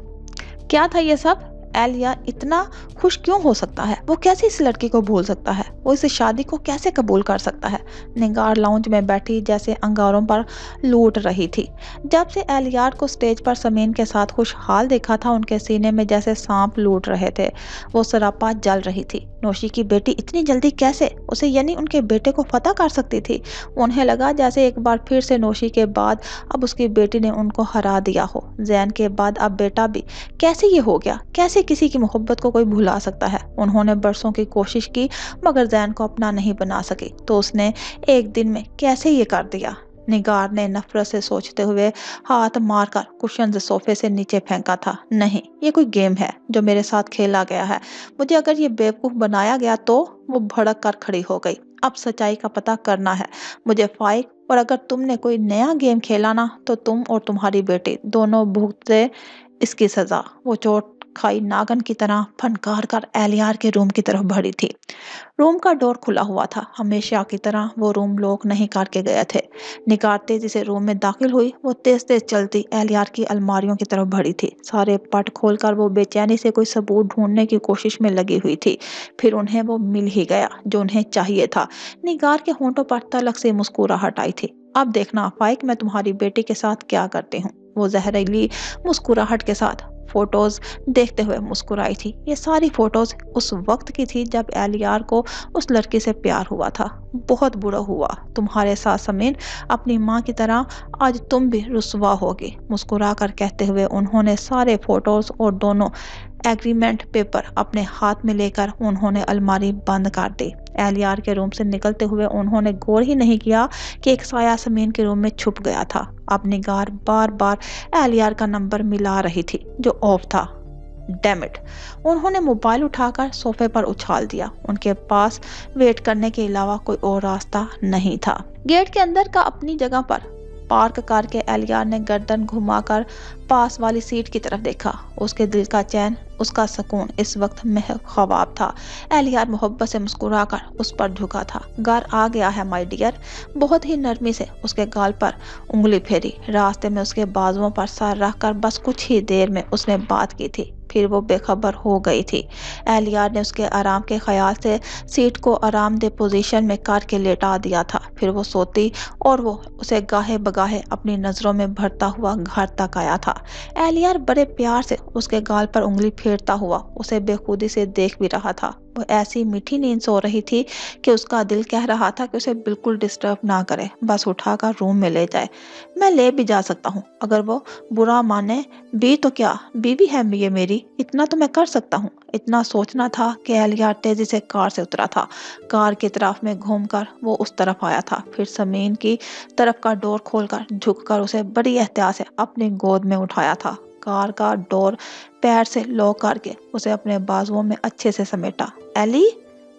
क्या था ये सब? एलिया इतना खुश क्यों हो सकता है? वो कैसे इस लड़की को भूल सकता है? वो इस शादी को कैसे कबूल कर सकता है? निगार लाउंज में बैठी जैसे अंगारों पर लूट रही थी। जब से एलियार को स्टेज पर समीन के साथ खुशहाल देखा था, उनके सीने में जैसे सांप लूट रहे थे। वो सरापा जल रही थी। नौशी की बेटी इतनी जल्दी कैसे उसे, यानी उनके बेटे को फतह कर सकती थी? उन्हें लगा जैसे एक बार फिर से नौशी के बाद अब उसकी बेटी ने उनको हरा दिया हो। जैन के बाद अब बेटा भी। कैसे ये हो गया? कैसे किसी की मोहब्बत को कोई भुला सकता है? उन्होंने बरसों की कोशिश की मगर जैन को अपना नहीं बना सकी, तो उसने एक दिन में कैसे ये कर दिया? निगार ने नफरत से सोचते हुए हाथ मारकर कुशन से सोफे से नीचे फेंका था। नहीं, ये कोई गेम है जो मेरे साथ खेला गया है। मुझे अगर ये बेवकूफ बनाया गया तो? वो भड़क कर खड़ी हो गई। अब सच्चाई का पता करना है मुझे फाइक, और अगर तुमने कोई नया गेम खेला ना तो तुम और तुम्हारी बेटी दोनों भुगते इसकी सजा। वो चोट खाई नागन की तरह फनकार कर एलियार के रूम की तरफ बढ़ी थी। रूम का डोर खुला हुआ था। हमेशा की तरह वो रूम लॉक नहीं करके गए थे। निगार तेजी से रूम में दाखिल हुई। वो तेज तेज चलती एलियार की अलमारियों की तरफ बढ़ी थी। सारे पट खोलकर वो बेचैनी से कोई सबूत ढूंढने की कोशिश में लगी हुई थी। फिर उन्हें वो मिल ही गया जो उन्हें चाहिए था। निगार के होंठों पर तलक से मुस्कुराहट आई थी। अब देखना फाइक, मैं तुम्हारी बेटी के साथ क्या करती हूँ। वो जहरीली मुस्कुराहट के साथ फोटोज देखते हुए मुस्कुराई थी। ये सारी फोटोज उस वक्त की थी जब एलियार को उस लड़की से प्यार हुआ था। बहुत बुरा हुआ तुम्हारे साथ समीन, अपनी माँ की तरह आज तुम भी रुसवा होगी। मुस्कुरा कर कहते हुए उन्होंने सारे फोटोज और दोनों एग्रीमेंट पेपर अपने हाथ में लेकर उन्होंने अलमारी बंद कर दी। एहलियार के रूम से निकलते हुए उन्होंने गौर ही नहीं किया कि एक साया समीन के रूम में छुप गया था। अपनी गार बार बार एहलियार का नंबर मिला रही थी जो ऑफ था। Damn it! उन्होंने मोबाइल उठाकर सोफे पर उछाल दिया। उनके पास वेट करने के अलावा कोई और रास्ता नहीं था। गेट के अंदर का अपनी जगह पर पार्क करके एहलियार ने गर्दन घुमाकर पास वाली सीट की तरफ देखा। उसके दिल का चैन, उसका सुकून इस वक्त महज ख्वाब था। एहलियार मोहब्बत से मुस्कुराकर उस पर झुका था। घर आ गया है माय डियर। बहुत ही नरमी से उसके गाल पर उंगली फेरी। रास्ते में उसके बाजुओं पर सर रखकर बस कुछ ही देर में उसने बात की थी, फिर वो बेखबर हो गई थी। एहलियार ने उसके आराम के ख्याल से सीट को आरामदेह पोजीशन में करके लेटा दिया था। फिर वो सोती और वो उसे गाहे बगाहे अपनी नजरों में भरता हुआ घर तक आया था। एहलियार बड़े प्यार से उसके गाल पर उंगली फेरता हुआ उसे बेखुदी से देख भी रहा था। वो ऐसी मीठी नींद सो रही थी कि उसका दिल कह रहा था कि उसे बिल्कुल डिस्टर्ब ना करे, बस उठाकर रूम में ले जाए। मैं ले भी जा सकता हूँ, अगर वो बुरा माने भी तो क्या, बीवी है ये मेरी, इतना तो मैं कर सकता हूँ। इतना सोचना था कि एहलियार तेजी से कार से उतरा था। कार की तरफ में घूमकर वो उस तरफ आया था। फिर समीन की तरफ का डोर खोलकर झुककर उसे बड़ी एहतियात से अपनी गोद में उठाया था। कार का डोर पैर से लॉक करके उसे अपने बाजुओं में अच्छे से समेटा। एली!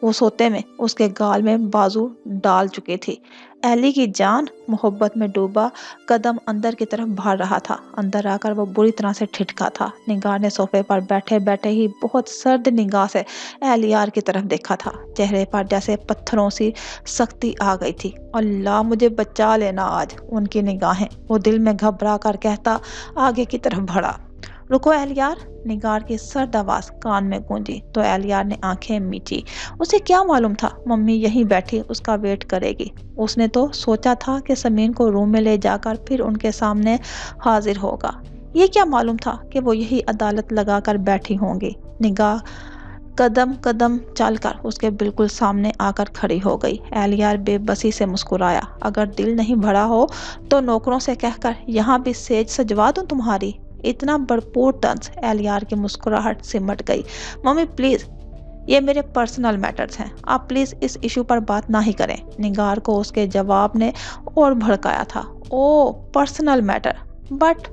वो सोते में उसके गाल में बाजू डाल चुकी थी। एली की जान! मोहब्बत में डूबा कदम अंदर की तरफ बढ़ रहा था। अंदर आकर वो बुरी तरह से ठिठका था। निगाह ने सोफे पर बैठे बैठे ही बहुत सर्द निगाह से एहलियार की तरफ देखा था। चेहरे पर जैसे पत्थरों सी सख्ती आ गई थी। अल्लाह मुझे बचा लेना आज। उनकी निगाहें, वो दिल में घबरा कर कहता आगे की तरफ बढ़ा। रुको एहलियार! निगार की सर्द आवाज कान में गूंजी तो एहलियार ने आंखें मीची। उसे क्या मालूम था मम्मी यहीं बैठी उसका वेट करेगी। उसने तो सोचा था कि समीन को रूम में ले जाकर फिर उनके सामने हाजिर होगा। ये क्या मालूम था कि वो यही अदालत लगाकर बैठी होंगी। निगाह कदम कदम चलकर उसके बिल्कुल सामने आकर खड़ी हो गई। एहलियार बेबसी से मुस्कुराया। अगर दिल नहीं भरा हो तो नौकरों से कहकर यहाँ भी सेज सजवा दूं तुम्हारी। इतना भरपूर तंज! एहलियार की मुस्कुराहट सिमट गई। मम्मी प्लीज, ये मेरे पर्सनल मैटर्स हैं, आप प्लीज इस इशू पर बात ना ही करें। निगार को उसके जवाब ने और भड़काया था। ओ पर्सनल मैटर, बट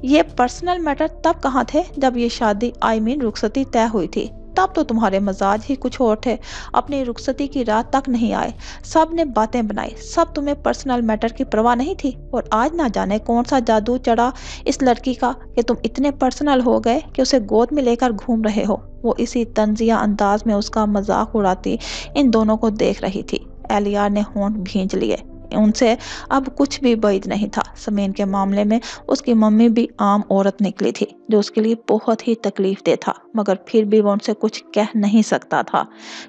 ये पर्सनल मैटर तब कहाँ थे जब ये शादी रुखसती तय हुई थी। तब तो तुम्हारे मजाज ही कुछ और थे। अपनी रुखसती की रात तक नहीं आए, सब ने बातें बनाई, सब तुम्हें पर्सनल मैटर की परवाह नहीं थी। और आज ना जाने कौन सा जादू चढ़ा इस लड़की का कि तुम इतने पर्सनल हो गए कि उसे गोद में लेकर घूम रहे हो। वो इसी तंजिया अंदाज में उसका मजाक उड़ाती इन दोनों को देख रही थी। एहलियार ने होंठ भींच लिए। उनसे अब कुछ भी बैद नहीं था। समीन के मामले में उसकी मम्मी भी आम औरत निकली थी जो उसके लिए बहुत ही तकलीफ दे था, मगर फिर भी वो उनसे कुछ कह नहीं सकता था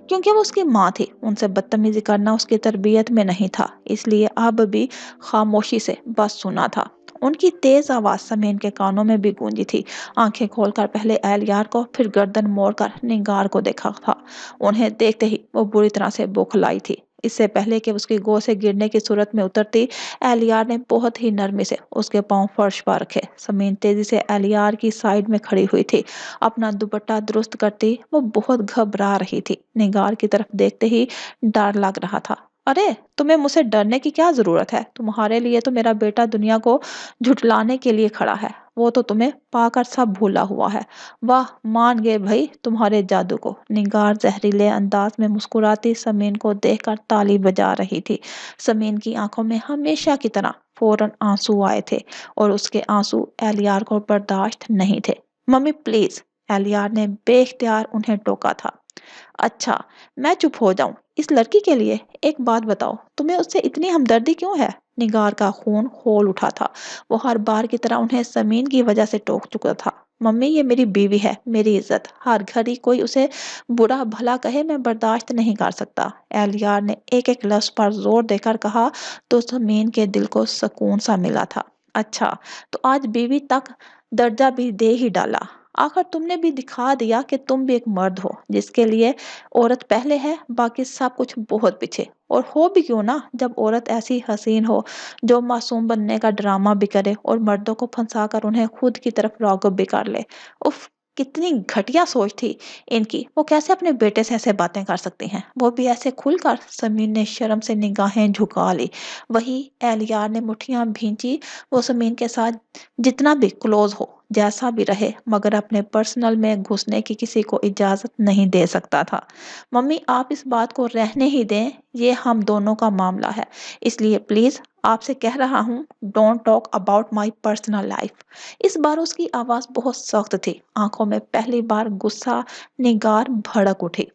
क्योंकि वो उसकी माँ थी। उनसे बदतमीजी करना उसकी तरबियत में नहीं था, इसलिए अब भी खामोशी से बस सुना था। उनकी तेज आवाज समीन के कानों में भी गूंजी थी। आंखें खोलकर पहले एहलियार को फिर गर्दन मोड़कर निगार को देखा था। उन्हें देखते ही वो बुरी तरह से बौखलाई थी। इससे पहले कि उसकी गोद से गिरने की सूरत में उतरती, एहलियार ने बहुत ही नरमी से उसके पांव फर्श पर रखे। समीन तेजी से एहलियार की साइड में खड़ी हुई थी। अपना दुपट्टा दुरुस्त करती वो बहुत घबरा रही थी। निगार की तरफ देखते ही डर लग रहा था। अरे तुम्हें मुझसे डरने की क्या जरूरत है? तुम्हारे लिए तो मेरा बेटा दुनिया को झुठलाने के लिए खड़ा है। वो तो तुम्हें पाकर सब भूला हुआ है। वाह, मान गए भाई तुम्हारे जादू को। निगार जहरीले अंदाज में मुस्कुराती समीन को देखकर ताली बजा रही थी। समीन की आंखों में हमेशा की तरह फौरन आंसू आए थे और उसके आंसू एहलियार को बर्दाश्त नहीं थे। Mummy please! एहलियार ने बेख्तियार उन्हें टोका था। अच्छा, मैं चुप हो जाऊं इस लड़की के लिए? एक बात बताओ, तुम्हें उससे इतनी हमदर्दी क्यों है? निगार का खून खोल उठा था। वो हर बार की तरह उन्हें समीन की वजह से टोक चुका था। मम्मी ये मेरी बीवी है, मेरी इज्जत, हर घड़ी कोई उसे बुरा भला कहे मैं बर्दाश्त नहीं कर सकता। एहलियार ने एक एक लफ्ज पर जोर देकर कहा तो समीन के दिल को सुकून सा मिला था। अच्छा, तो आज बीवी तक दर्जा भी दे ही डाला। आखिर तुमने भी दिखा दिया कि तुम भी एक मर्द हो जिसके लिए औरत पहले है, बाकी सब कुछ बहुत पीछे। और हो भी क्यों ना, जब औरत ऐसी हसीन हो जो मासूम बनने का ड्रामा भी करे और मर्दों को फंसा कर उन्हें खुद की तरफ राग़िब भी कर ले। उफ, कितनी घटिया सोच थी इनकी। वो कैसे अपने बेटे से ऐसे बातें कर सकती हैं, वो भी ऐसे खुलकर। समीर ने शर्म से निगाहें झुका ली। वही एहलियार ने मुट्ठियां भींची। वो समीर के साथ जितना भी क्लोज हो, जैसा भी रहे, मगर अपने पर्सनल में घुसने की किसी को इजाजत नहीं दे सकता था। मम्मी, आप इस बात को रहने ही दें, ये हम दोनों का मामला है। इसलिए प्लीज आपसे कह रहा हूँ, don't talk about my personal life. इस बार उसकी आवाज बहुत सख्त थी। आंखों में पहली बार गुस्सा निगार भड़क उठी।